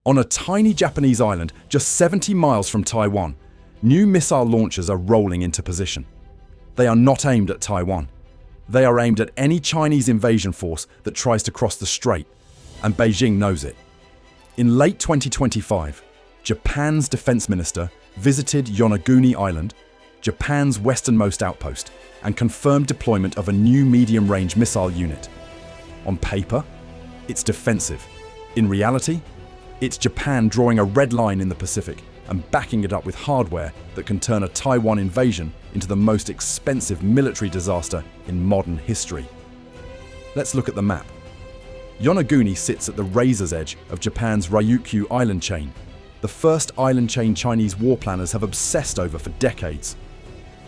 On a tiny Japanese island just 70 miles from Taiwan, new missile launchers are rolling into position. They are not aimed at Taiwan. They are aimed at any Chinese invasion force that tries to cross the Strait, and Beijing knows it. In late 2025, Japan's defense minister visited Yonaguni Island, Japan's westernmost outpost, and confirmed deployment of a new medium-range missile unit. On paper, it's defensive. In reality, it's Japan drawing a red line in the Pacific and backing it up with hardware that can turn a Taiwan invasion into the most expensive military disaster in modern history. Let's look at the map. Yonaguni sits at the razor's edge of Japan's Ryukyu island chain, the first island chain Chinese war planners have obsessed over for decades.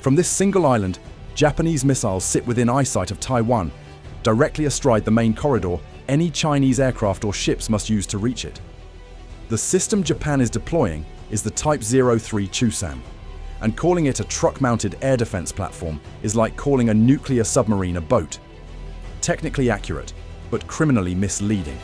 From this single island, Japanese missiles sit within eyesight of Taiwan, directly astride the main corridor any Chinese aircraft or ships must use to reach it. The system Japan is deploying is the Type 03 Chu-SAM, and calling it a truck-mounted air defense platform is like calling a nuclear submarine a boat. Technically accurate, but criminally misleading.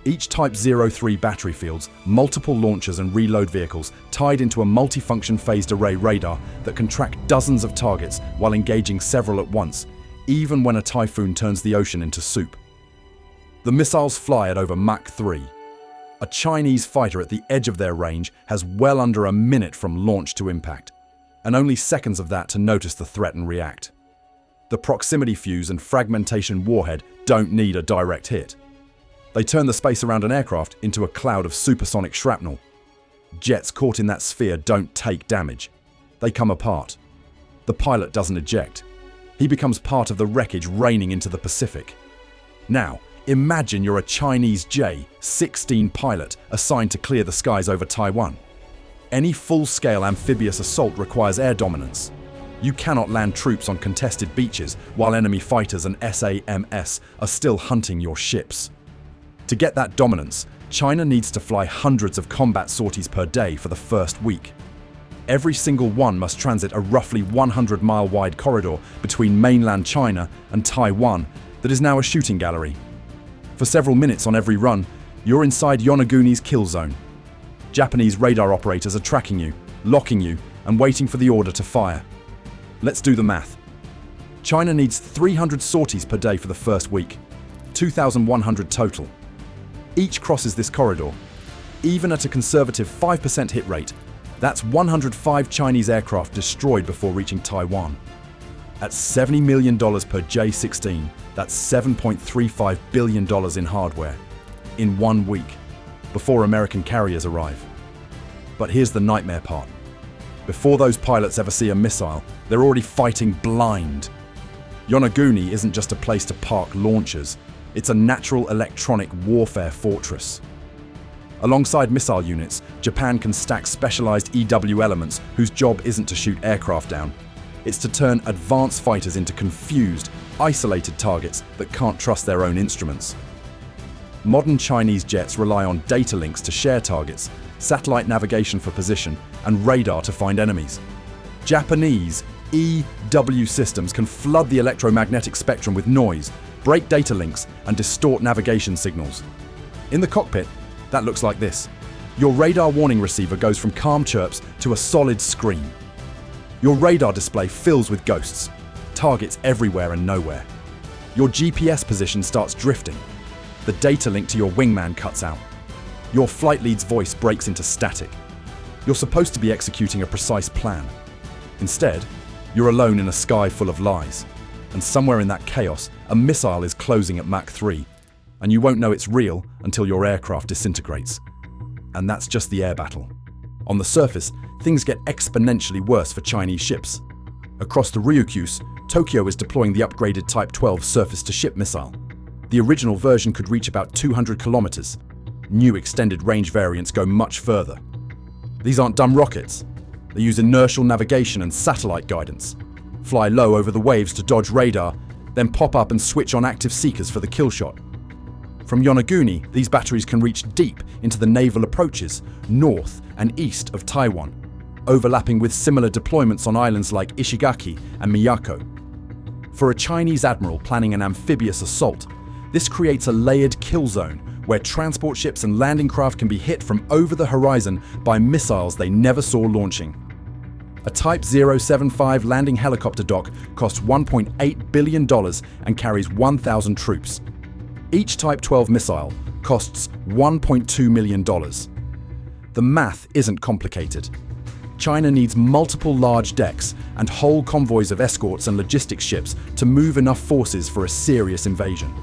Each Type 03 battery fields multiple launchers and reload vehicles tied into a multifunction phased array radar that can track dozens of targets while engaging several at once, even when a typhoon turns the ocean into soup. The missiles fly at over Mach 3. A Chinese fighter at the edge of their range has well under a minute from launch to impact, and only seconds of that to notice the threat and react. The proximity fuse and fragmentation warhead don't need a direct hit. They turn the space around an aircraft into a cloud of supersonic shrapnel. Jets caught in that sphere don't take damage. They come apart. The pilot doesn't eject. He becomes part of the wreckage raining into the Pacific. Now, imagine you're a Chinese J-16 pilot assigned to clear the skies over Taiwan. Any full-scale amphibious assault requires air dominance. You cannot land troops on contested beaches while enemy fighters and SAMs are still hunting your ships. To get that dominance, China needs to fly hundreds of combat sorties per day for the first week. Every single one must transit a roughly 100-mile wide corridor between mainland China and Taiwan that is now a shooting gallery. For several minutes on every run, you're inside Yonaguni's kill zone. Japanese radar operators are tracking you, locking you, and waiting for the order to fire. Let's do the math. China needs 300 sorties per day for the first week, 2,100 total. Each crosses this corridor. Even at a conservative 5% hit rate, that's 105 Chinese aircraft destroyed before reaching Taiwan. At $70 million per J-16, that's $7.35 billion in hardware, in 1 week, before American carriers arrive. But here's the nightmare part. Before those pilots ever see a missile, they're already fighting blind. Yonaguni isn't just a place to park launchers, it's a natural electronic warfare fortress. Alongside missile units, Japan can stack specialized EW elements whose job isn't to shoot aircraft down. It's to turn advanced fighters into confused, isolated targets that can't trust their own instruments. Modern Chinese jets rely on data links to share targets, satellite navigation for position, and radar to find enemies. Japanese EW systems can flood the electromagnetic spectrum with noise, break data links, and distort navigation signals. In the cockpit, that looks like this. Your radar warning receiver goes from calm chirps to a solid scream. Your radar display fills with ghosts, targets everywhere and nowhere. Your GPS position starts drifting. The data link to your wingman cuts out. Your flight lead's voice breaks into static. You're supposed to be executing a precise plan. Instead, you're alone in a sky full of lies. And somewhere in that chaos, a missile is closing at Mach 3. And you won't know it's real until your aircraft disintegrates. And that's just the air battle. On the surface, things get exponentially worse for Chinese ships. Across the Ryukyus, Tokyo is deploying the upgraded Type 12 surface-to-ship missile. The original version could reach about 200 kilometers. New extended range variants go much further. These aren't dumb rockets. They use inertial navigation and satellite guidance, fly low over the waves to dodge radar, then pop up and switch on active seekers for the kill shot. From Yonaguni, these batteries can reach deep into the naval approaches north and east of Taiwan, overlapping with similar deployments on islands like Ishigaki and Miyako. For a Chinese admiral planning an amphibious assault, this creates a layered kill zone where transport ships and landing craft can be hit from over the horizon by missiles they never saw launching. A Type 075 landing helicopter dock costs $1.8 billion and carries 1,000 troops. Each Type 12 missile costs $1.2 million. The math isn't complicated. China needs multiple large decks and whole convoys of escorts and logistics ships to move enough forces for a serious invasion.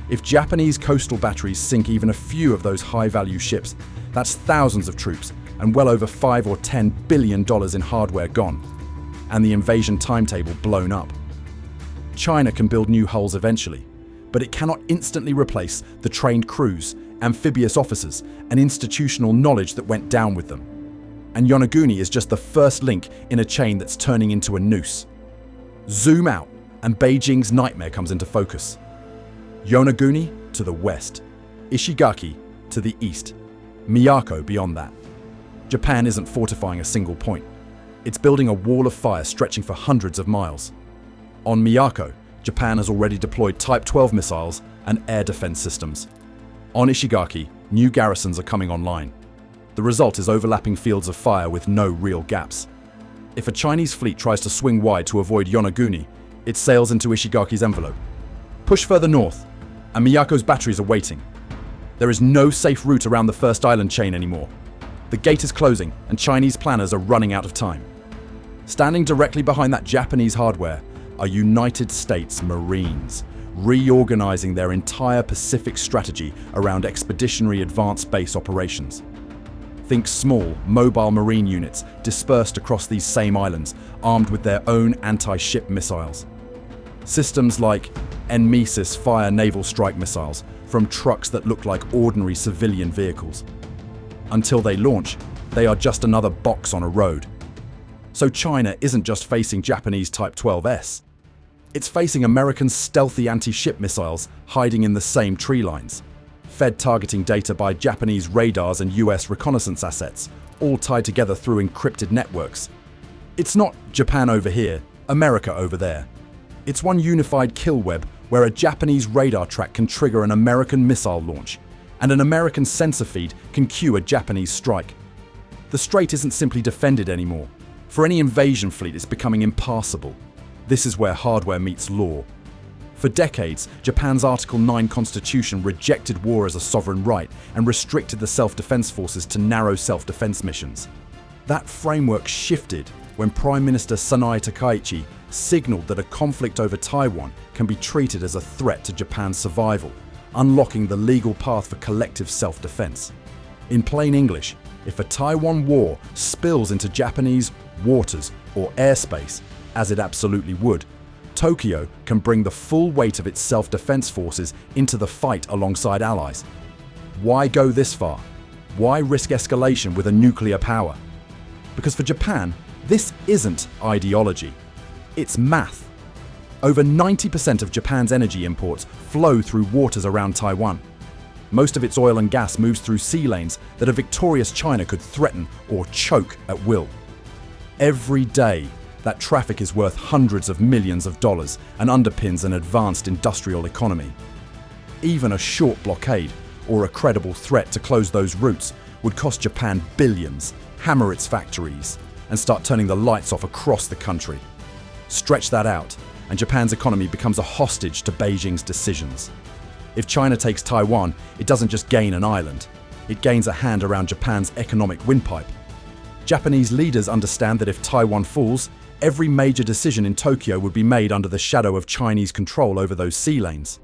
If Japanese coastal batteries sink even a few of those high-value ships, that's thousands of troops and well over $5 or $10 billion in hardware gone, and the invasion timetable blown up. China can build new hulls eventually, but it cannot instantly replace the trained crews, amphibious officers, and institutional knowledge that went down with them. And Yonaguni is just the first link in a chain that's turning into a noose. Zoom out, and Beijing's nightmare comes into focus. Yonaguni to the west, Ishigaki to the east, Miyako beyond that. Japan isn't fortifying a single point. It's building a wall of fire stretching for hundreds of miles. On Miyako, Japan has already deployed Type 12 missiles and air defense systems. On Ishigaki, new garrisons are coming online. The result is overlapping fields of fire with no real gaps. If a Chinese fleet tries to swing wide to avoid Yonaguni, it sails into Ishigaki's envelope. Push further north, and Miyako's batteries are waiting. There is no safe route around the first island chain anymore. The gate is closing, and Chinese planners are running out of time. Standing directly behind that Japanese hardware are United States Marines, reorganizing their entire Pacific strategy around expeditionary advanced base operations. Think small, mobile marine units dispersed across these same islands, armed with their own anti-ship missiles. Systems like Enmesis fire naval strike missiles from trucks that look like ordinary civilian vehicles. Until they launch, they are just another box on a road. So China isn't just facing Japanese Type 12S. It's facing American stealthy anti-ship missiles hiding in the same tree lines, fed targeting data by Japanese radars and US reconnaissance assets, all tied together through encrypted networks. It's not Japan over here, America over there. It's one unified kill web where a Japanese radar track can trigger an American missile launch, and an American sensor feed can cue a Japanese strike. The Strait isn't simply defended anymore. For any invasion fleet, it's becoming impassable. This is where hardware meets law. For decades, Japan's Article 9 constitution rejected war as a sovereign right and restricted the self-defense forces to narrow self-defense missions. That framework shifted when Prime Minister Sanae Takaichi signaled that a conflict over Taiwan can be treated as a threat to Japan's survival, unlocking the legal path for collective self-defense. In plain English, if a Taiwan war spills into Japanese waters or airspace, as it absolutely would, Tokyo can bring the full weight of its self-defense forces into the fight alongside allies. Why go this far? Why risk escalation with a nuclear power? Because for Japan, this isn't ideology. It's math. Over 90% of Japan's energy imports flow through waters around Taiwan. Most of its oil and gas moves through sea lanes that a victorious China could threaten or choke at will. Every day, that traffic is worth hundreds of millions of dollars and underpins an advanced industrial economy. Even a short blockade or a credible threat to close those routes would cost Japan billions, hammer its factories, and start turning the lights off across the country. Stretch that out, and Japan's economy becomes a hostage to Beijing's decisions. If China takes Taiwan, it doesn't just gain an island, it gains a hand around Japan's economic windpipe. Japanese leaders understand that if Taiwan falls, every major decision in Tokyo would be made under the shadow of Chinese control over those sea lanes.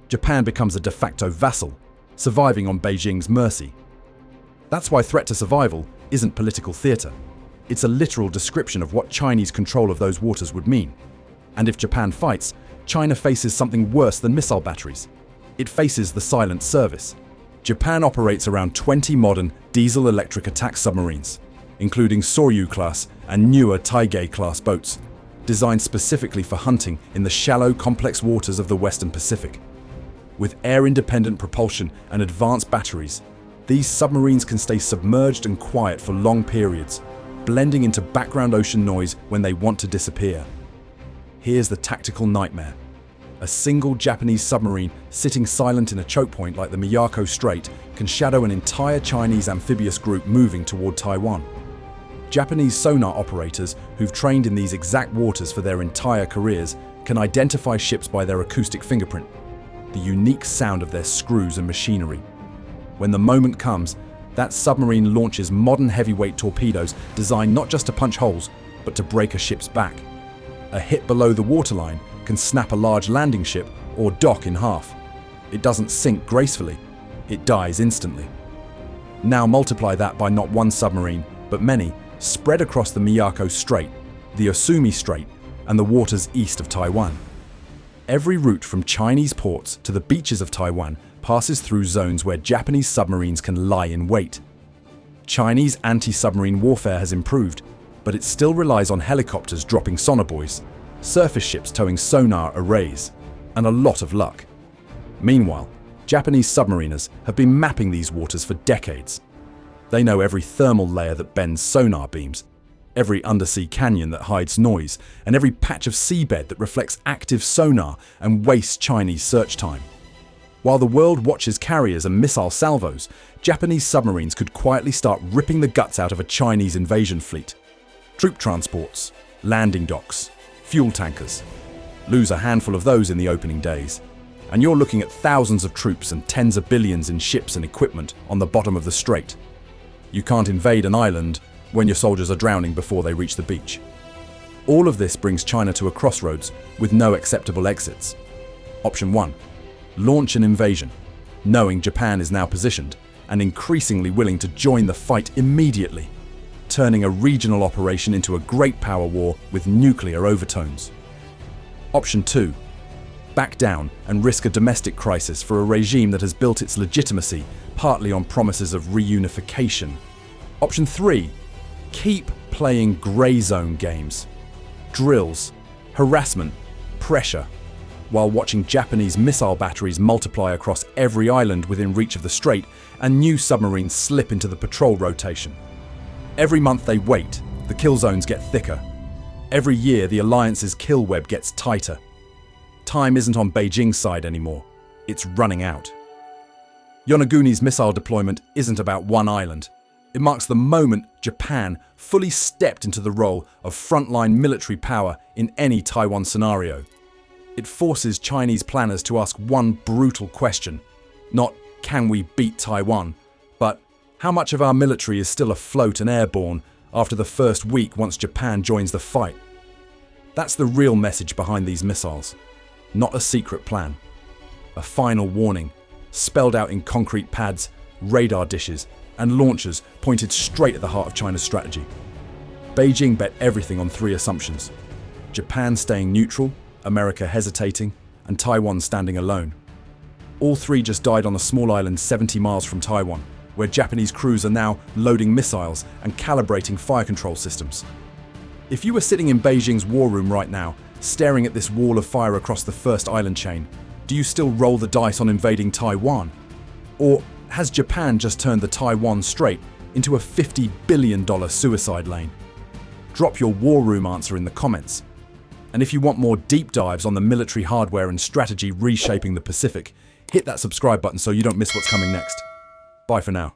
Japan becomes a de facto vassal, surviving on Beijing's mercy. That's why threat to survival isn't political theatre. It's a literal description of what Chinese control of those waters would mean. And if Japan fights, China faces something worse than missile batteries. It faces the silent service. Japan operates around 20 modern diesel-electric attack submarines, including Soryu-class and newer Taigei-class boats, designed specifically for hunting in the shallow, complex waters of the Western Pacific. With air-independent propulsion and advanced batteries, these submarines can stay submerged and quiet for long periods, blending into background ocean noise when they want to disappear. Here's the tactical nightmare. A single Japanese submarine sitting silent in a choke point like the Miyako Strait can shadow an entire Chinese amphibious group moving toward Taiwan. Japanese sonar operators who've trained in these exact waters for their entire careers can identify ships by their acoustic fingerprint, the unique sound of their screws and machinery. When the moment comes, that submarine launches modern heavyweight torpedoes designed not just to punch holes, but to break a ship's back. A hit below the waterline can snap a large landing ship or dock in half. It doesn't sink gracefully, it dies instantly. Now multiply that by not one submarine, but many, spread across the Miyako Strait, the Osumi Strait, and the waters east of Taiwan. Every route from Chinese ports to the beaches of Taiwan passes through zones where Japanese submarines can lie in wait. Chinese anti-submarine warfare has improved, but it still relies on helicopters dropping sonar buoys, surface ships towing sonar arrays, and a lot of luck. Meanwhile, Japanese submariners have been mapping these waters for decades. They know every thermal layer that bends sonar beams, every undersea canyon that hides noise, and every patch of seabed that reflects active sonar and wastes Chinese search time. While the world watches carriers and missile salvos, Japanese submarines could quietly start ripping the guts out of a Chinese invasion fleet. Troop transports, landing docks, fuel tankers. Lose a handful of those in the opening days, and you're looking at thousands of troops and tens of billions in ships and equipment on the bottom of the strait. You can't invade an island when your soldiers are drowning before they reach the beach. All of this brings China to a crossroads with no acceptable exits. Option 1. Launch an invasion, knowing Japan is now positioned and increasingly willing to join the fight immediately, turning a regional operation into a great power war with nuclear overtones. Option 2. Back down and risk a domestic crisis for a regime that has built its legitimacy partly on promises of reunification. Option 3. Keep playing grey zone games. Drills, harassment, pressure, while watching Japanese missile batteries multiply across every island within reach of the strait and new submarines slip into the patrol rotation. Every month they wait, the kill zones get thicker. Every year the alliance's kill web gets tighter. Time isn't on Beijing's side anymore, it's running out. Yonaguni's missile deployment isn't about one island. It marks the moment Japan fully stepped into the role of frontline military power in any Taiwan scenario. It forces Chinese planners to ask one brutal question. Not, can we beat Taiwan? But, how much of our military is still afloat and airborne after the first week once Japan joins the fight? That's the real message behind these missiles. Not a secret plan. A final warning, spelled out in concrete pads, radar dishes, and launchers pointed straight at the heart of China's strategy. Beijing bet everything on 3 assumptions: Japan staying neutral, America hesitating, and Taiwan standing alone. All 3 just died on a small island 70 miles from Taiwan, where Japanese crews are now loading missiles and calibrating fire control systems. If you were sitting in Beijing's war room right now, staring at this wall of fire across the first island chain, do you still roll the dice on invading Taiwan? Or has Japan just turned the Taiwan Strait into a $50 billion suicide lane? Drop your war room answer in the comments. And if you want more deep dives on the military hardware and strategy reshaping the Pacific, hit that subscribe button so you don't miss what's coming next. Bye for now.